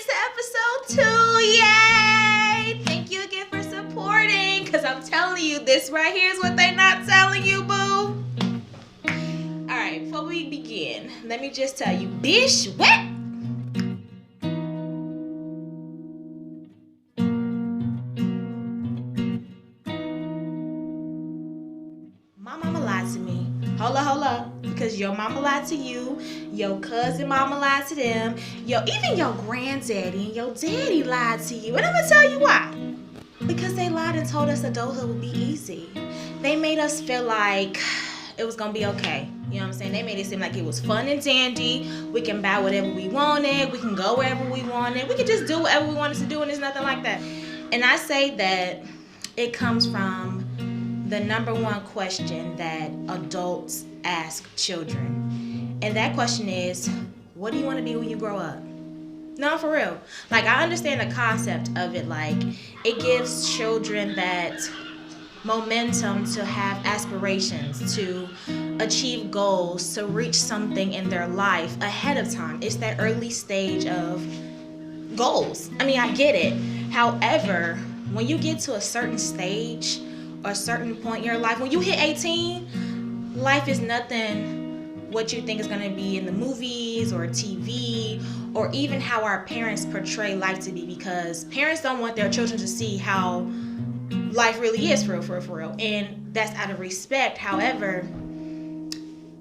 it to episode 2. Yay! Thank you again for supporting, because I'm telling you, this right here is what they're not telling you, boo. Alright, before we begin, let me just tell you, bish, what? My mama lied to me. Hold up. Because your mama lied to you, your cousin mama lied to them, even your granddaddy and your daddy lied to you. And I'm going to tell you why. Because they lied and told us adulthood would be easy. They made us feel like it was going to be okay. You know what I'm saying? They made it seem like it was fun and dandy. We can buy whatever we wanted. We can go wherever we wanted. We can just do whatever we wanted to do, and there's nothing like that. And I say that it comes from the number one question that adults ask children. And that question is, what do you want to be when you grow up? No, for real. Like, I understand the concept of it. Like, it gives children that momentum to have aspirations, to achieve goals, to reach something in their life ahead of time. It's that early stage of goals. I mean, I get it. However, when you get to a certain stage, a certain point in your life, when you hit 18, life is nothing what you think is going to be in the movies or TV, or even how our parents portray life to be, because parents don't want their children to see how life really is for real, and that's out of respect. However,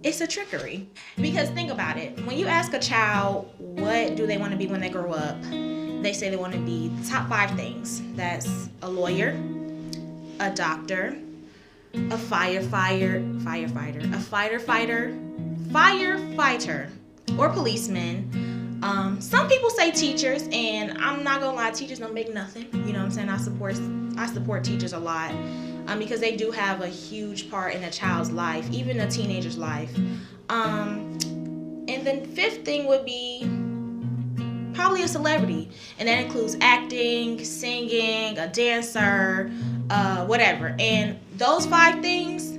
it's a trickery, because think about it. When you ask a child what do they want to be when they grow up, they say they want to be the top 5 things. That's a lawyer, a doctor, a firefighter, or policeman. Some people say teachers, and I'm not gonna lie, teachers don't make nothing. You know what I'm saying? I support teachers a lot, because they do have a huge part in a child's life, even a teenager's life. And then 5th thing would be probably a celebrity, and that includes acting, singing, a dancer, whatever. And those 5 things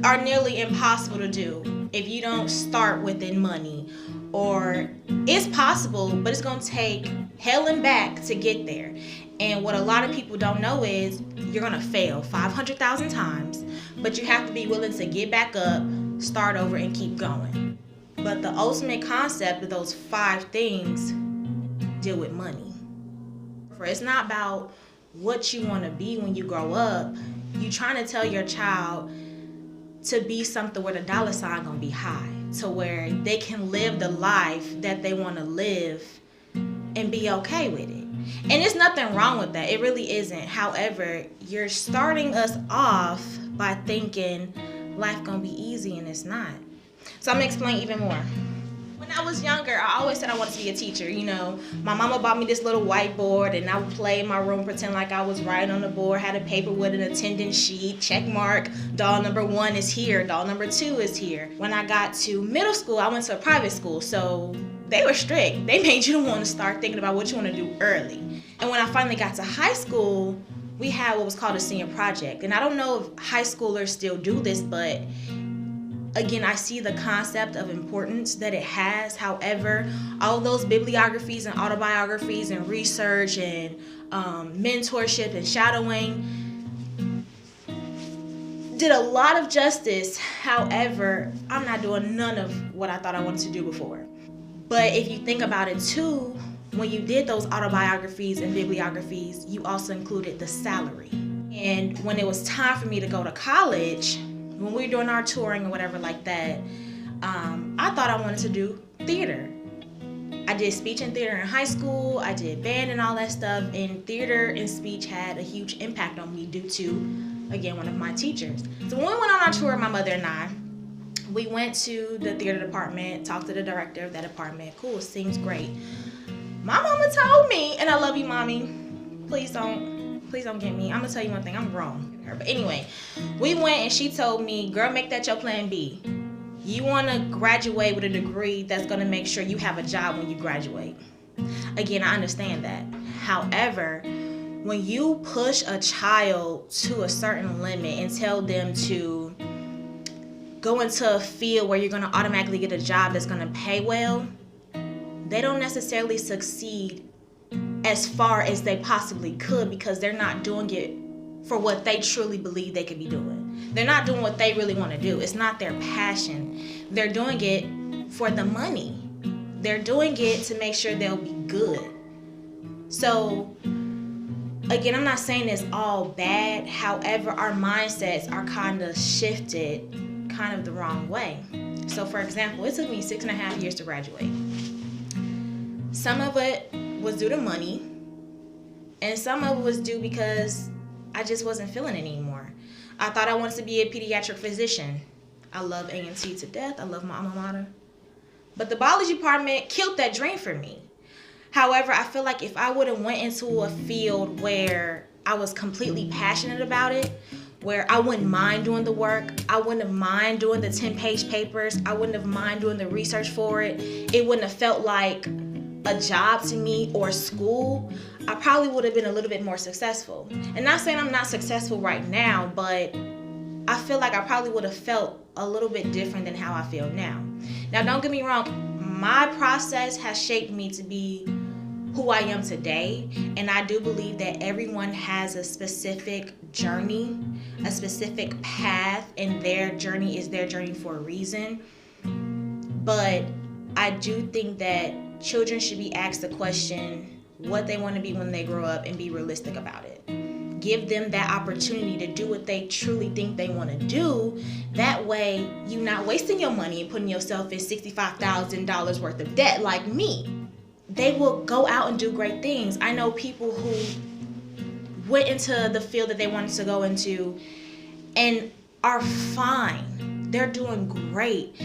are nearly impossible to do if you don't start within money. Or it's possible, but it's going to take hell and back to get there. And what a lot of people don't know is you're going to fail 500,000 times, but you have to be willing to get back up, start over, and keep going. But the ultimate concept of those 5 things deal with money. For it's not about what you want to be when you grow up. You're trying to tell your child to be something where the dollar sign gonna be high, to where they can live the life that they want to live and be okay with it. And there's nothing wrong with that. It really isn't. However, you're starting us off by thinking life gonna be easy, and it's not. So I'm gonna explain even more. When I was younger, I always said I wanted to be a teacher. You know, my mama bought me this little whiteboard, and I would play in my room, pretend like I was writing on the board, had a paper with an attendance sheet, check mark, doll number 1 is here, doll number 2 is here. When I got to middle school, I went to a private school, so they were strict. They made you want to start thinking about what you want to do early. And when I finally got to high school, we had what was called a senior project. And I don't know if high schoolers still do this, but again, I see the concept of importance that it has. However, all those bibliographies and autobiographies and research and mentorship and shadowing did a lot of justice. However, I'm not doing none of what I thought I wanted to do before. But if you think about it too, when you did those autobiographies and bibliographies, you also included the salary. And when it was time for me to go to college, when we were doing our touring or whatever like that, I thought I wanted to do theater. I did speech and theater in high school. I did band and all that stuff. And theater and speech had a huge impact on me due to, again, one of my teachers. So when we went on our tour, my mother and I, we went to the theater department, talked to the director of that department. Cool, seems great. My mama told me, and I love you, mommy, please don't get me. I'm gonna tell you one thing, I'm grown. But anyway, we went and she told me, girl, make that your plan B. You want to graduate with a degree that's going to make sure you have a job when you graduate. Again, I understand that. However, when you push a child to a certain limit and tell them to go into a field where you're going to automatically get a job that's going to pay well, they don't necessarily succeed as far as they possibly could because they're not doing it for what they truly believe they could be doing. They're not doing what they really want to do. It's not their passion. They're doing it for the money. They're doing it to make sure they'll be good. So, again, I'm not saying it's all bad. However, our mindsets are kind of shifted kind of the wrong way. So, for example, it took me 6.5 years to graduate. Some of it was due to money, and some of it was due because I just wasn't feeling it anymore. I thought I wanted to be a pediatric physician. I love A&T to death. I love my alma mater. But the biology department killed that dream for me. However, I feel like if I would have went into a field where I was completely passionate about it, where I wouldn't mind doing the work, I wouldn't have mind doing the 10-page papers, I wouldn't have mind doing the research for it, it wouldn't have felt like a job to me or school, I probably would have been a little bit more successful. And not saying I'm not successful right now, but I feel like I probably would have felt a little bit different than how I feel now. Now, don't get me wrong, my process has shaped me to be who I am today, and I do believe that everyone has a specific journey, a specific path, and their journey is their journey for a reason. But I do think that children should be asked the question what they want to be when they grow up and be realistic about it. Give them that opportunity to do what they truly think they want to do. That way, you're not wasting your money and putting yourself in $65,000 worth of debt like me. They will go out and do great things. I know people who went into the field that they wanted to go into and are fine. They're doing great.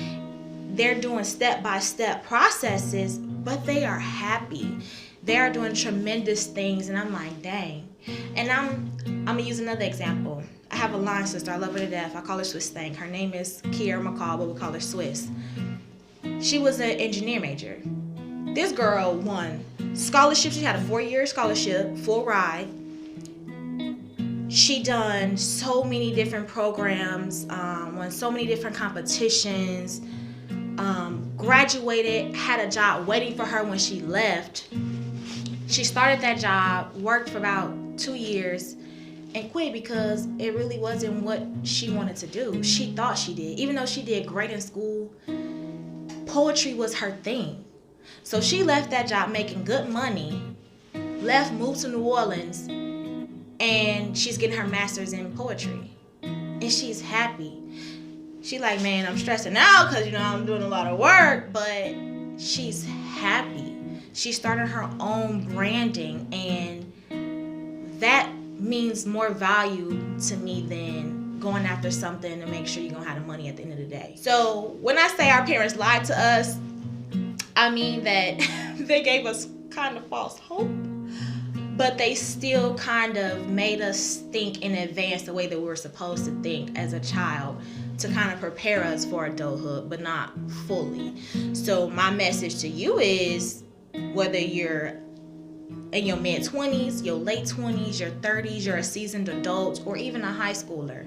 They're doing step-by-step processes, but they are happy. They are doing tremendous things, and I'm like, dang. And I'm gonna use another example. I have a line sister. I love her to death. I call her Swiss Thing. Her name is Kiera McCall, but we call her Swiss. She was an engineer major. This girl won scholarship. She had a 4-year scholarship, full ride. She done so many different programs, won so many different competitions, graduated, had a job waiting for her when she left. She started that job, worked for about 2 years, and quit because it really wasn't what she wanted to do. She thought she did. Even though she did great in school, poetry was her thing. So she left that job making good money, moved to New Orleans, and she's getting her master's in poetry. And she's happy. She like, man, I'm stressing out because, I'm doing a lot of work, but she's happy. She started her own branding, and that means more value to me than going after something to make sure you're going to have the money at the end of the day. So when I say our parents lied to us, I mean that they gave us kind of false hope, but they still kind of made us think in advance the way that we were supposed to think as a child to kind of prepare us for adulthood, but not fully. So my message to you is, whether you're in your mid-20s, your late 20s, your 30s, you're a seasoned adult, or even a high schooler,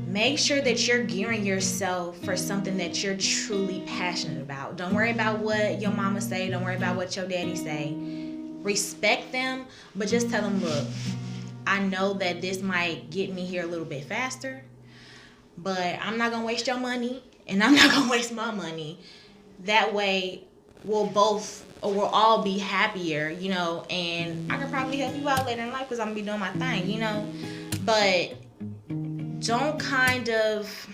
make sure that you're gearing yourself for something that you're truly passionate about. Don't worry about what your mama say. Don't worry about what your daddy say. Respect them, but just tell them, look, I know that this might get me here a little bit faster, but I'm not going to waste your money, and I'm not going to waste my money. That way, we'll all be happier, and I can probably help you out later in life because I'm going to be doing my thing, But don't kind of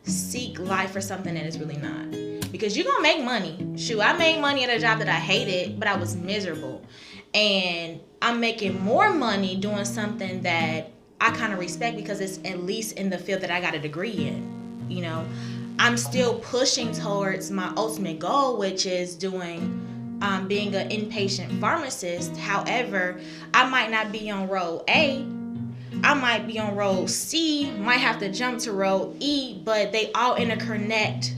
seek life for something that it's really not. Because you're going to make money. Shoot, I made money at a job that I hated, but I was miserable. And I'm making more money doing something that I kind of respect because it's at least in the field that I got a degree in, I'm still pushing towards my ultimate goal, which is being an inpatient pharmacist. However, I might not be on road A. I might be on road C, might have to jump to road E, but they all interconnect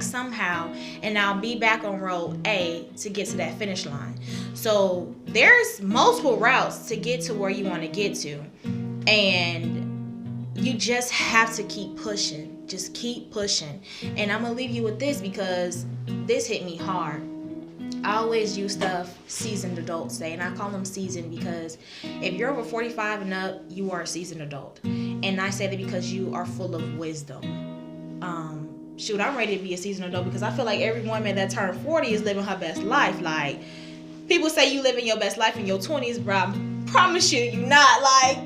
somehow, and I'll be back on road A to get to that finish line. So there's multiple routes to get to where you want to get to, and you just have to keep pushing. Just keep pushing. And I'm gonna leave you with this because this hit me hard. I always use stuff seasoned adults say, and I call them seasoned because if you're over 45 and up, you are a seasoned adult. And I say that because you are full of wisdom. Shoot, I'm ready to be a seasoned adult because I feel like every woman that turned 40 is living her best life. Like, people say you living your best life in your 20s, bro. I promise you, you not. Like,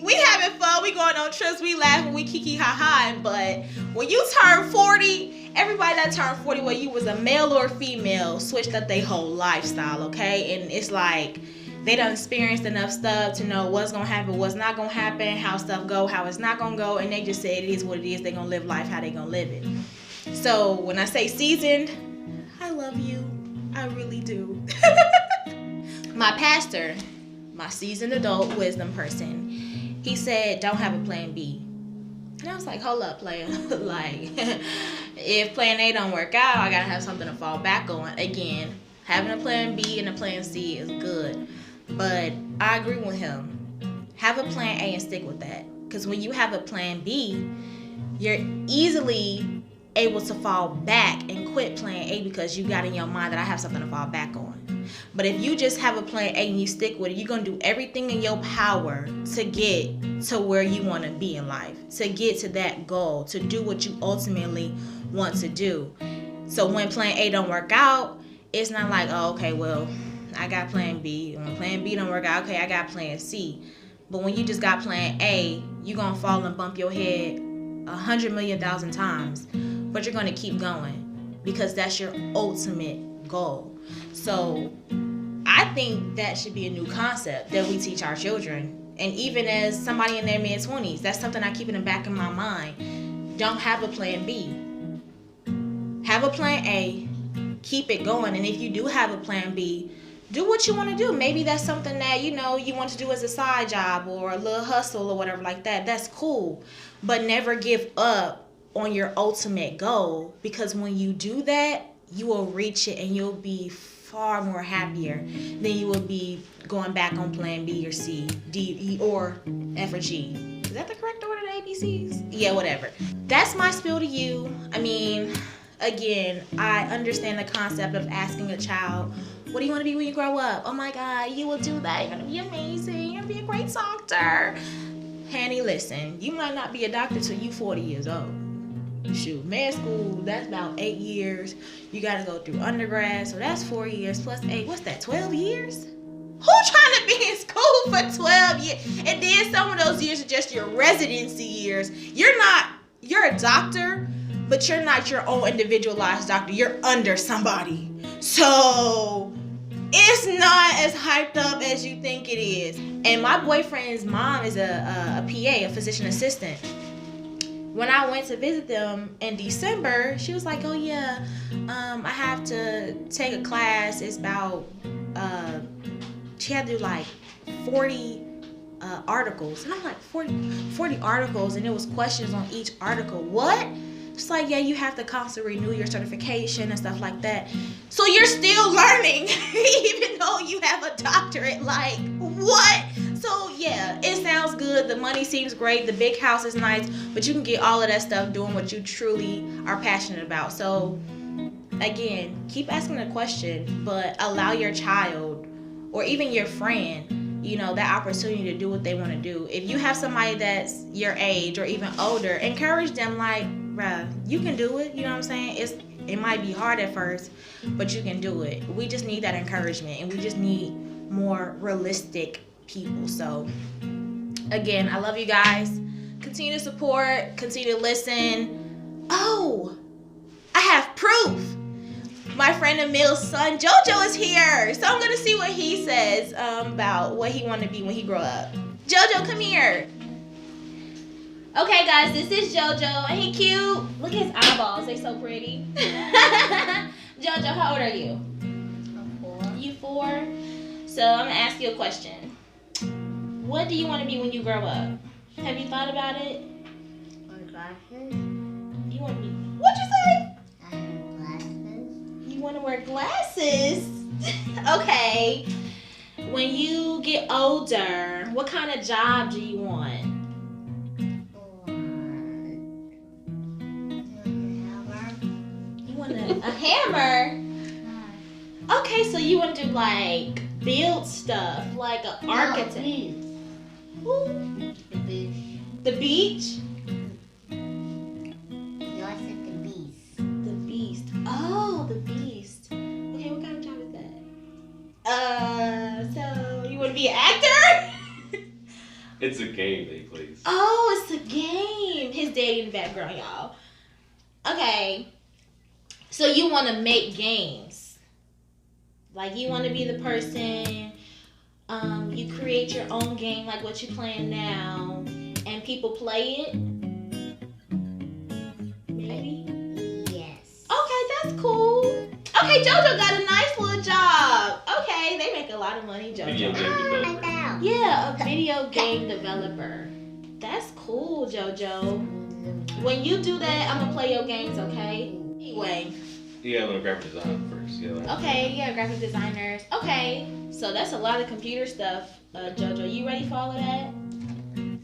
we having fun, we going on trips, we laughing, we kiki ha-ha, but when you turn 40, everybody that turned 40, whether you was a male or a female, switched up their whole lifestyle, okay? And it's like, they done experienced enough stuff to know what's gonna happen, what's not gonna happen, how stuff go, how it's not gonna go, and they just say it is what it is. They gonna live life how they gonna live it. So when I say seasoned, I love you. I really do. My pastor, my seasoned adult wisdom person, he said, don't have a plan B. And I was like, hold up, player. Like, if plan A don't work out, I gotta have something to fall back on. Again, having a plan B and a plan C is good. But I agree with him. Have a plan A and stick with that. Because when you have a plan B, you're easily able to fall back and quit plan A because you got in your mind that I have something to fall back on. But if you just have a plan A and you stick with it, you're going to do everything in your power to get to where you want to be in life, to get to that goal, to do what you ultimately want to do. So when plan A don't work out, it's not like, oh, okay, well, I got plan B. When plan B don't work out, okay, I got plan C. But when you just got plan A, you're going to fall and bump your head 100,000,000 times. But you're going to keep going because that's your ultimate goal. So I think that should be a new concept that we teach our children. And even as somebody in their mid-20s, that's something I keep in the back of my mind. Don't have a plan B. Have a plan A. Keep it going. And if you do have a plan B, do what you want to do. Maybe that's something that, you want to do as a side job or a little hustle or whatever like that. That's cool. But never give up on your ultimate goal, because when you do that, you will reach it and you'll be far more happier than you will be going back on plan B or C, D, E, or F or G. Is that the correct order of the ABCs? Yeah, whatever. That's my spiel to you. I mean, again, I understand the concept of asking a child, what do you want to be when you grow up? Oh my God, you will do that. You're going to be amazing. You're going to be a great doctor. Honey, listen, you might not be a doctor till you 40 years old. Shoot, med school, that's about 8 years. You got to go through undergrad, so that's 4 years plus 8. What's that, 12 years? Who trying to be in school for 12 years? And then some of those years are just your residency years. You're a doctor, but you're not your own individualized doctor. You're under somebody. So it's not as hyped up as you think it is. And my boyfriend's mom is a PA, a physician assistant. When I went to visit them in December, she was like, oh yeah, I have to take a class. It's about, she had to do like 40 articles. And I'm like, 40 articles, and there was questions on each article. What? It's like, yeah, you have to constantly renew your certification and stuff like that. So you're still learning, even though you have a doctorate. Like, what? So yeah, it sounds good. The money seems great. The big house is nice, but you can get all of that stuff doing what you truly are passionate about. So again, keep asking the question, but allow your child or even your friend, that opportunity to do what they want to do. If you have somebody that's your age or even older, encourage them like, bruh, you can do it. You know what I'm saying? It might be hard at first, but you can do it. We just need that encouragement, and we just need more realistic people. So again, I love you guys. Continue to support, continue to listen. Oh, I have proof. My friend Emil's son Jojo is here, so I'm gonna see what he says about what he wanted to be when he grow up. Jojo, come here. Okay guys, this is Jojo. Ain't he cute? Look at his eyeballs, they so pretty. Jojo, how old are you? I'm 4. You 4? So I'm gonna ask you a question. What do you want to be when you grow up? Have you thought about it? Glasses. You want to be, what'd you say? I have glasses. You want to wear glasses? Okay. When you get older, what kind of job do you want? A hammer? Okay, so you want to do like build stuff, like an architect. Ooh. The beast. The beach? No, I said the beast. The beast. Oh, the beast. Okay, what kind of job is that? So you want to be an actor? It's a game they play. Oh, it's a game. His daddy in the background, y'all. Okay. So you want to make games. Like you want to be the person, you create your own game like what you're playing now, and people play it? Maybe? Yes. Okay, that's cool. Okay, JoJo got a nice little job. Okay, they make a lot of money, Video JoJo. game developer. Yeah, a video game developer. That's cool, JoJo. When you do that, I'm gonna play your games, okay? Anyway. You gotta learn graphic design first. Okay, yeah, graphic designers. Okay, so that's a lot of computer stuff, JoJo. You ready for all of that?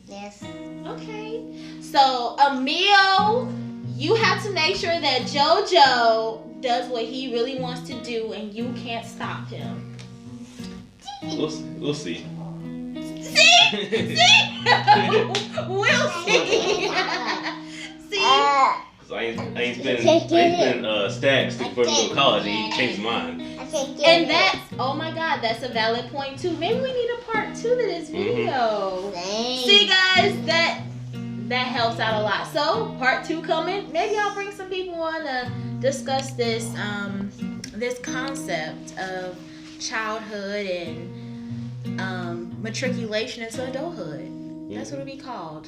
Yes. Okay. So, Emil, you have to make sure that JoJo does what he really wants to do, and you can't stop him. We'll see. See? See? We'll see. See? Cause I ain't spend stacks before we go to college, and he changed his mind. And that's, oh my God, that's a valid point too. Maybe we need a part 2 to this video. See guys, that helps out a lot. So part 2 coming. Maybe I'll bring some people on to discuss this this concept of childhood and matriculation into adulthood. That's what it'll be called.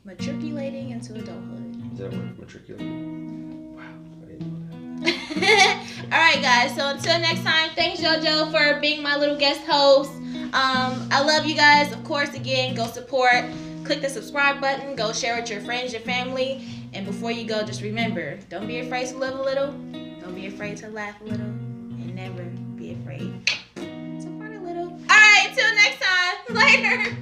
Matriculating into adulthood. Is that what matriculating? Wow, I didn't know that. Alright guys, so until next time, thanks JoJo for being my little guest host. I love you guys. Of course, again, go support. Click the subscribe button. Go share with your friends, your family. And before you go, just remember, don't be afraid to live a little. Don't be afraid to laugh a little. And never be afraid to fart a little. Alright, till next time. Later.